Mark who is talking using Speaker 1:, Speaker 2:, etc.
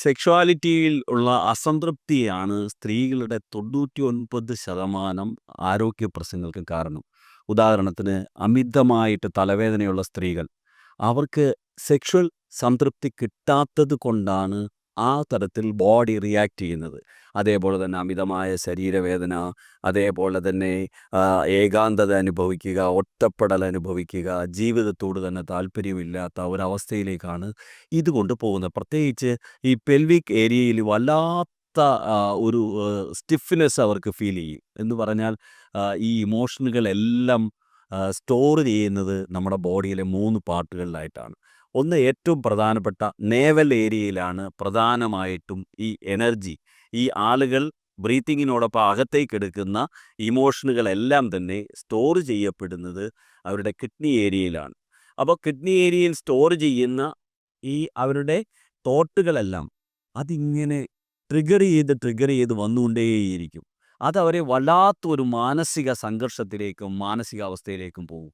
Speaker 1: സെക്ഷുവാലിറ്റിയിൽ ഉള്ള അസംതൃപ്തിയാണ് സ്ത്രീകളുടെ 99% ആരോഗ്യ പ്രശ്നങ്ങൾക്ക് കാരണം. ഉദാഹരണത്തിന് അമിതമായിട്ട് തലവേദനയുള്ള സ്ത്രീകൾ, അവർക്ക് സെക്ഷുവൽ സംതൃപ്തി കിട്ടാത്തത് കൊണ്ടാണ് ആ തരത്തിൽ ബോഡി റിയാക്ട് ചെയ്യുന്നത്. അതേപോലെ തന്നെ അമിതമായ ശരീരവേദന, അതേപോലെ തന്നെ ഏകാന്തത അനുഭവിക്കുക, ഒറ്റപ്പെടൽ അനുഭവിക്കുക, ജീവിതത്തോട് തന്നെ താല്പര്യമില്ലാത്ത ഒരവസ്ഥയിലേക്കാണ് ഇതുകൊണ്ട് പോകുന്നത്. പ്രത്യേകിച്ച് ഈ പെൽവിക് ഏരിയയിൽ വല്ലാത്ത ഒരു സ്റ്റിഫ്നെസ് അവർക്ക് ഫീൽ ചെയ്യും. എന്ന് പറഞ്ഞാൽ ഈ ഇമോഷനുകളെല്ലാം സ്റ്റോർ ചെയ്യുന്നത് നമ്മുടെ ബോഡിയിലെ 3 പാർട്ടുകളിലായിട്ടാണ്. ഒന്ന് ഏറ്റവും പ്രധാനപ്പെട്ട നേവൽ ഏരിയയിലാണ് പ്രധാനമായിട്ടും ഈ എനർജി, ഈ ആളുകൾ ബ്രീത്തിങ്ങിനോടൊപ്പം അകത്തേക്കെടുക്കുന്ന ഇമോഷനുകളെല്ലാം തന്നെ സ്റ്റോർ ചെയ്യപ്പെടുന്നത് അവരുടെ കിഡ്നി ഏരിയയിലാണ്. അപ്പോൾ കിഡ്നി ഏരിയയിൽ സ്റ്റോർ ചെയ്യുന്ന ഈ അവരുടെ തോട്ടുകളെല്ലാം അതിങ്ങനെ ട്രിഗർ ചെയ്ത് വന്നുകൊണ്ടേയിരിക്കും. അതവരെ വല്ലാത്തൊരു മാനസിക സംഘർഷത്തിലേക്കും മാനസികാവസ്ഥയിലേക്കും പോകും.